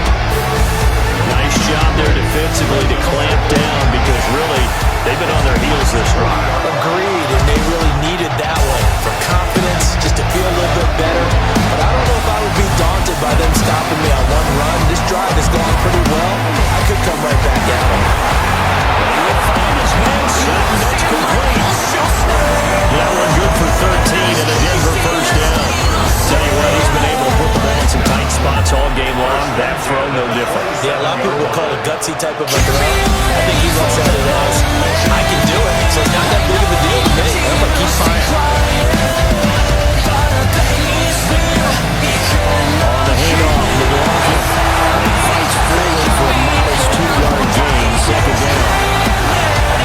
Nice job there defensively to clamp down because really they've been on their heels this drive. Agreed, and they really needed that one for confidence, just to feel a little bit better. But I don't know if I would be daunted by them stopping me on one run. This drive has gone pretty well. I could come right back at them. He will find his man, Sutton. That's complete. That one good for 13 and a Denver first down. Tell you what, he's been able to put the ball in some tight spots all game long. That throw, no different. Yeah, a lot of people would call it gutsy type of a throw. I think he looks at it as, I can do it, so it's not that big of a deal to me. I'm going to keep firing. On the handoff, McLaughlin. And fights forward for a modest 2-yard gain. Second down.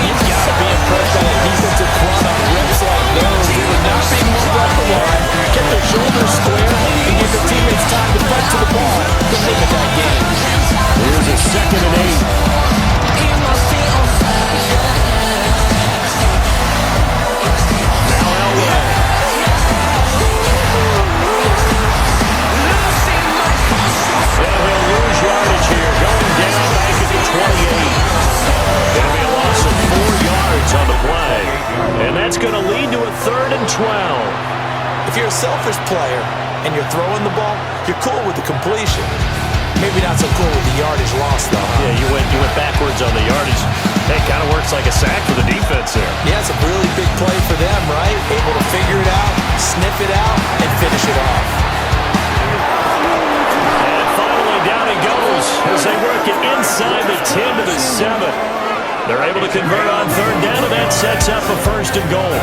You've got to be impressed by that defensive front on reps like those. They would not be moved up the line, get their shoulders square, and give their teammates time to fight to the ball to limit that game. Here's a second and 8. Now Elway. And they'll lose yardage here. Going down back at the 28. It'll be a loss of 4 yards on the play. And that's going to lead to a third and 12. If you're a selfish player and you're throwing the ball, you're cool with the completion. Maybe not so cool with the yardage loss, though. Yeah, you went backwards on the yardage. Hey, kind of works like a sack for the defense there. Yeah, it's a really big play for them, right? Able to figure it out, sniff it out, and finish it off. And finally down it goes as they work it inside the 10 to the 7. They're able to convert on third down, and that sets up a first and goal.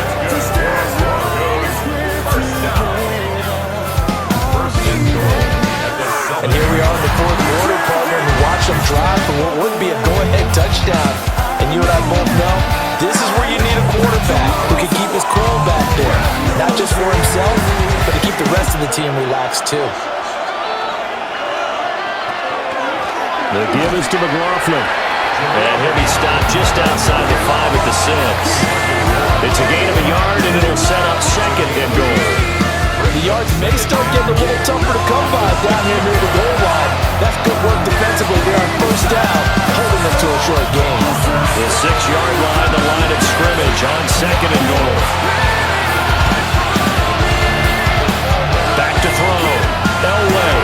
And here we are in the fourth quarter, partner, and watch them drive for what would be a go-ahead touchdown. And you and I both know this is where you need a quarterback who can keep his cool back there. Not just for himself, but to keep the rest of the team relaxed too. The give is to McLaughlin. And he'll be stopped just outside the 5 at the 6. It's a gain of a yard, and it'll set up second and goal. The yards may start getting a little tougher to come by down here near the goal line. That's good work defensively there on first down, holding them to a short gain. The 6-yard line, the line of scrimmage on second and goal. Back to throw. Elway.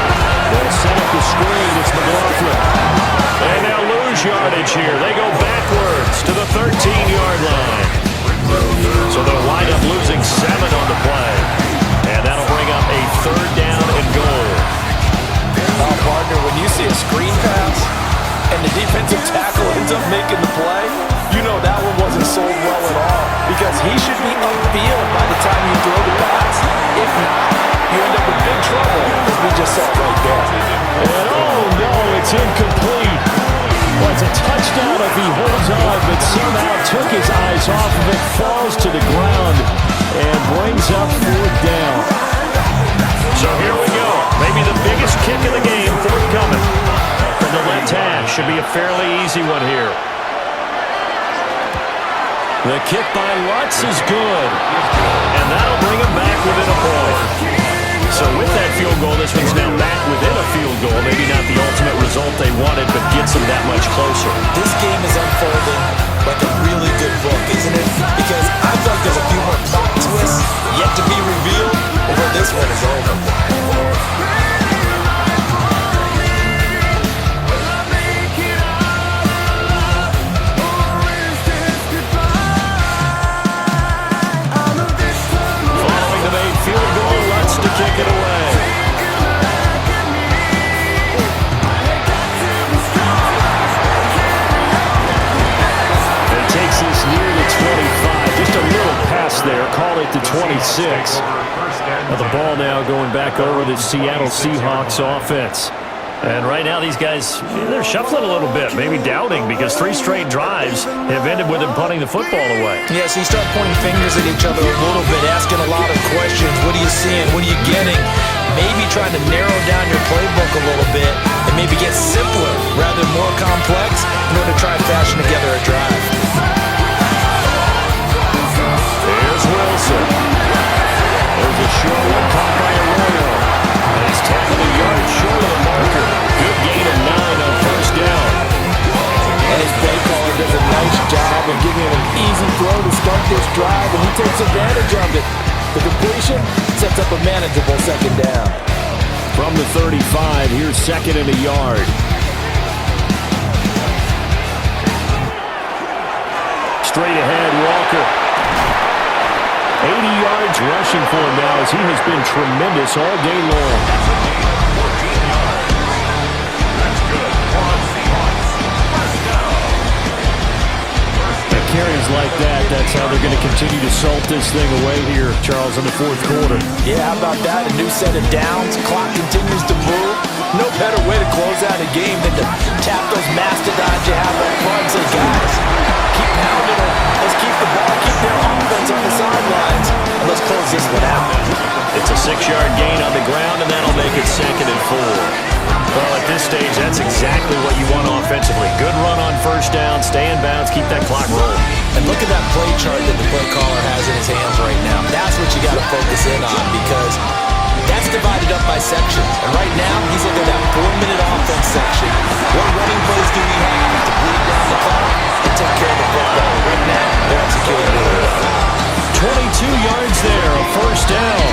They'll set up the screen. It's McLaughlin. And they'll lose yardage here. They go backwards to the 13-yard line. So they'll wind up losing 7 on the play. And that'll bring up a third down and goal. Oh, partner, when you see a screen pass and the defensive tackle ends up making the play, you know that one wasn't sold well at all because he should be upfield by the time you throw the pass. If not, It's incomplete. Well, it's a touchdown if he holds on, but somehow took his eyes off of it, falls to the ground, and brings up 4th down. So here we go. Maybe the biggest kick of the game forthcoming. From the left hash. Should be a fairly easy one here. The kick by Lutz is good. And that'll bring him back within a point. So with that field goal, this one's now back within a field goal. Maybe not the ultimate result they wanted, but gets them that much closer. This game is unfolding like a really good book, isn't it? Because I feel like there's a few more plot twists yet to be revealed before this one is over. Following the made field goal, Lutz to kick it away. It takes this near the 25. Just a little pass there. Call it the 26. Now the ball now going back over the Seattle Seahawks offense. And right now these guys, they're shuffling a little bit, maybe doubting, because 3 straight drives have ended with them punting the football away. Yeah, so you start pointing fingers at each other a little bit, asking a lot of questions. What are you seeing? What are you getting? Maybe trying to narrow down your playbook a little bit and maybe get simpler rather than more complex in order to try and fashion together a drive. There's Wilson. There's a short one caught by Arroyo. And he's tackled a yard short of the marker. Good gain of 9 on 1st down. And his play caller does a nice job of giving him an easy throw to start this drive, and he takes advantage of it. The completion sets up a manageable 2nd down. From the 35, here's 2nd and a yard. Straight ahead, Walker. 80 yards rushing for him now as he has been tremendous all day long. The carries like that, that's how they're going to continue to salt this thing away here, Charles, in the 4th quarter. Yeah, how about that? A new set of downs. Clock continues to move. No better way to close out a game than to tap those mastodons you have up front and say, guys, keep pounding it. Let's keep the ball, keep their offense on the sidelines, and let's close this one out. It's a 6-yard gain on the ground, and that'll make it 2nd and 4. Well, at this stage, that's exactly what you want offensively. Good run on 1st down, stay in bounds, keep that clock rolling. And look at that play chart that the play caller has in his hands right now. That's what you got to focus in on, because that's divided up by sections. And right now, he's looking at that 4-minute offense section. What running plays do we have to bleed down the clock and take care of the football? Right now, they're executing really well. 22 yards there, a 1st down.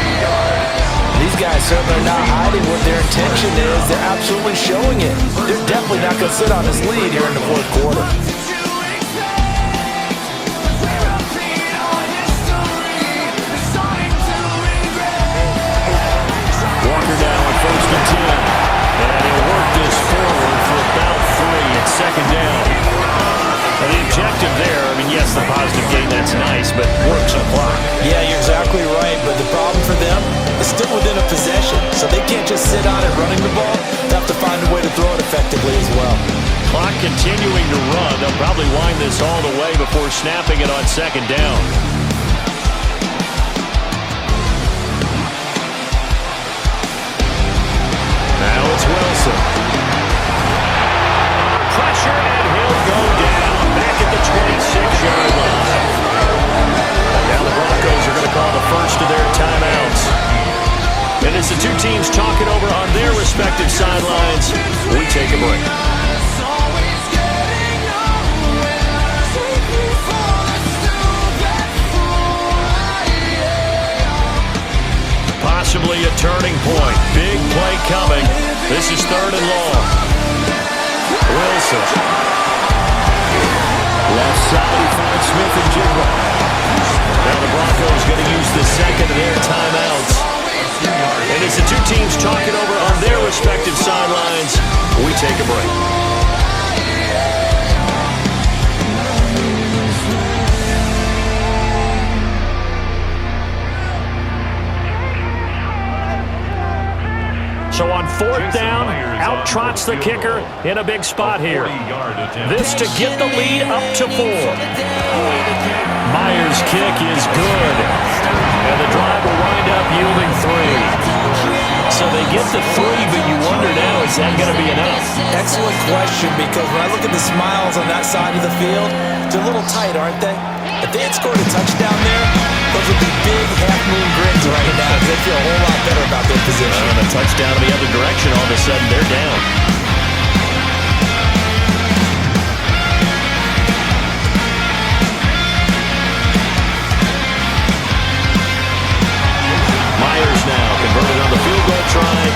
These guys certainly are not hiding what their intention is. They're absolutely showing it. They're definitely not going to sit on this lead here in the 4th quarter. Walker now on 1st and 10. And he'll work this forward for about 3. It's 2nd down. And the objective there, I mean, yes, the positive gain, that's nice, but work some clock. Yeah, you're exactly right, but the problem for them is still within a possession, so they can't just sit on it running the ball. They have to find a way to throw it effectively as well. Clock continuing to run. They'll probably wind this all the way before snapping it on 2nd down. Now it's Wilson. Pressure, and he'll go down back at the 26-yard line. Now the Broncos are going to call the first of their timeouts. And as the two teams talk it over on their respective sidelines, we take a break. Possibly a turning point. Big play coming. This is 3rd and long. Wilson. Left side, he finds Smith and Jigba. Now the Broncos going to use the 2nd of their timeouts. And as the two teams talk it over on their respective sidelines, we take a break. So on fourth down, out trots the kicker in a big spot here. This to get the lead up to 4. Myers' kick is good. And the drive will wind up yielding 3. So they get the 3, but you wonder now, is that going to be enough? Excellent question, because when I look at the smiles on that side of the field, they're a little tight, aren't they? If they had scored a touchdown there, those would be big half-moon grins right now, because they feel a whole lot better about their position. And a touchdown the other direction, all of a sudden they're down. Myers now converted on the field goal try.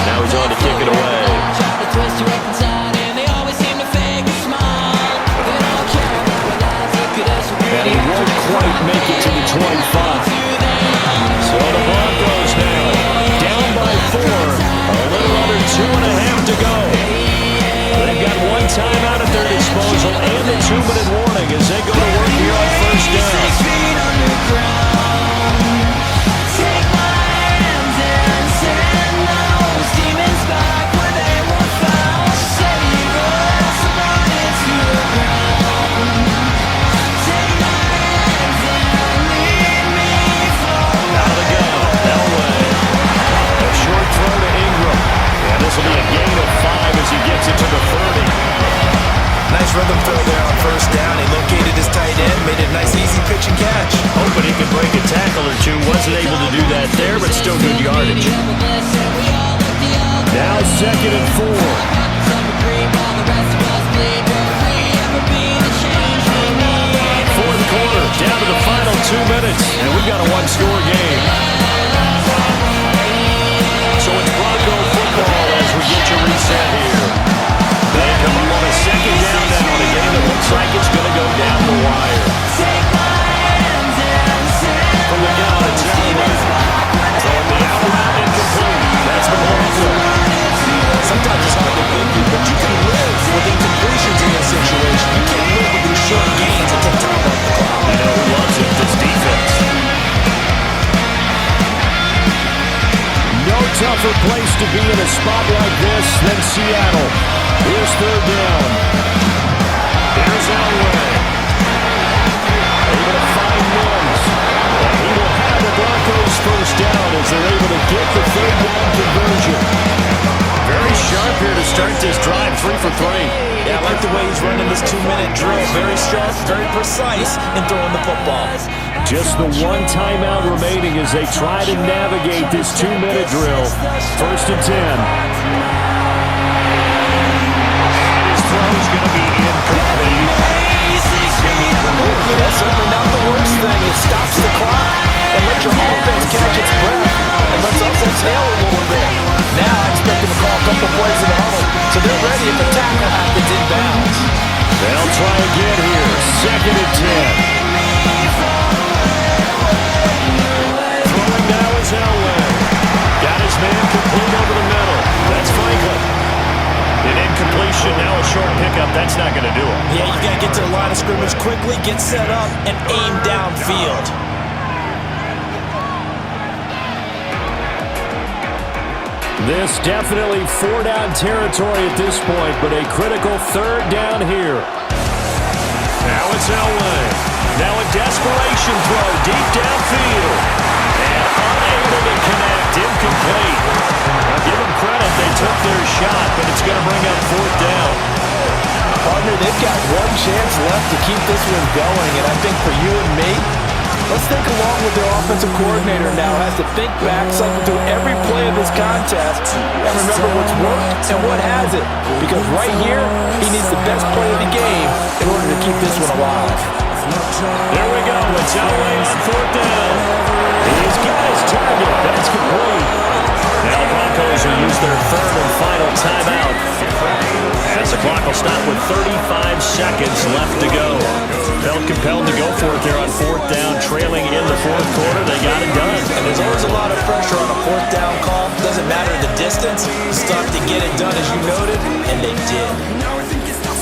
Now he's on to kick it away. And he won't quite make it to the 25. So the Broncos now down by 4. A little under 2.5 to go. They've got one timeout at their disposal and a 2-minute warning as they go to work here on first down. This will be a gain of 5 as he gets it to the 30. Nice rhythm throw there on first down. He located his tight end, made it a nice easy pitch and catch. Hoping he could break a tackle or two. Wasn't able to do that there, but still good yardage. Now 2nd and 4. Fourth quarter, down to the final 2 minutes, and we've got a one-score game. So it's Bronco football as we get your reset here. They come up on a second down now in a game that looks like it's going to go down the wire. From the gun, it's Elway. Throwing the out route incomplete. That's the Bronco. Sometimes it's hard to believe, but you can live with incompletions in this situation. You can't live with these short gains and take time off the clock. You know who loves it? This defense. No tougher place to be in a spot like this than Seattle. Here's third down. Here's Elway. Able to find Mims. And he will have the Broncos first down as they're able to get the third down conversion. Very sharp here to start this drive, 3 for 3. Yeah, I like the way he's running this 2-minute drill. Very sharp, very precise in throwing the football. Just the one timeout remaining as they try to navigate this 2-minute drill. First and 10. His throw is going to be incomplete. That's certainly not the worst thing. It stops the clock and lets your offense catch its breath and lets us exhale a little bit. Now I expect them to call a couple plays in the huddle, so they're ready if the tackle happens inbounds. They'll try again here. 2nd and 10. Throwing now is Elway. Got his man complete over the middle. That's Franklin. An incompletion, now a short pickup. That's not going to do it. Yeah, you got to get to the line of scrimmage quickly, get set up, and aim downfield. This definitely 4-down territory at this point, but a critical third down here. Now it's Elway. Now a desperation throw deep downfield. And unable to connect, incomplete. Now give them credit, they took their shot, but it's going to bring up fourth down. Partner, they've got one chance left to keep this one going, and I think for you and me, let's think along with their offensive coordinator now. Has to think back, cycle through every play of this contest, and remember what's worked and what hasn't. Because right here, he needs the best play of the game in order to keep this one alive. There we go. It's Elway on fourth down. He's got his target. That's complete. Now the Broncos will use their third and final timeout. As the clock will stop with 35 seconds left to go. Felt compelled to go for it there on fourth down, trailing in the fourth quarter. They got it done. And there's always a lot of pressure on a fourth down call. Doesn't matter the distance. Stuff to get it done, as you noted, and they did.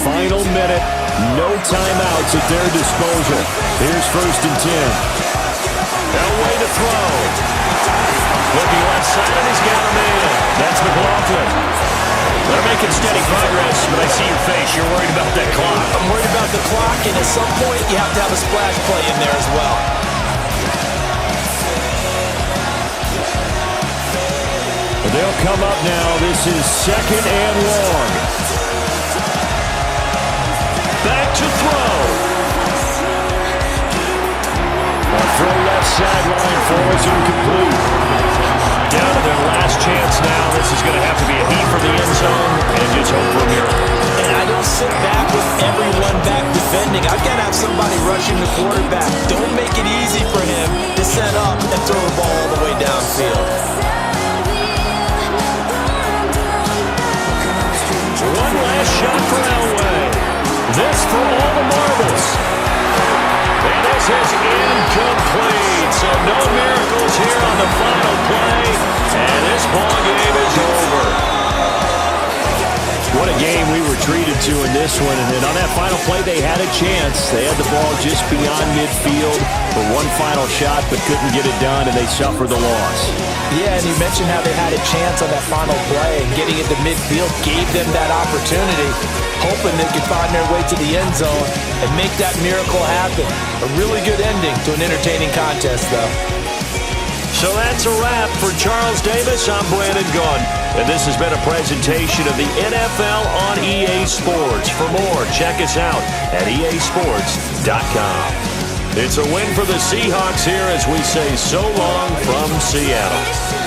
Final minute. No timeouts at their disposal. Here's first and 10. Elway to throw. Looking left side, and he's got him in. That's McLaurin. smoothly. They're making steady progress, but I see your face. You're worried about that clock. I'm worried about the clock, and at some point, you have to have a splash play in there as well. They'll come up now. This is 2nd and long. Back to throw. A throw left sideline for is incomplete. Down to their last chance now. This is going to have to be a heat from the end zone and just hope for a miracle. And I don't sit back with everyone back defending. I've got to have somebody rushing the quarterback. Don't make it easy for him to set up and throw the ball all the way downfield. One last shot for Elway. This for all the marbles. And this is incomplete. So no miracles here on the final play. And this ball game is over. What a game we were treated to in this one. And then on that final play, they had a chance. They had the ball just beyond midfield for one final shot, but couldn't get it done, and they suffered the loss. Yeah, and you mentioned how they had a chance on that final play, and getting it to midfield gave them that opportunity, hoping they could find their way to the end zone and make that miracle happen. A really good ending to an entertaining contest, though. So that's a wrap for Charles Davis. I'm Brandon Gaudin, and this has been a presentation of the NFL on EA Sports. For more, check us out at easports.com. It's a win for the Seahawks here as we say so long from Seattle.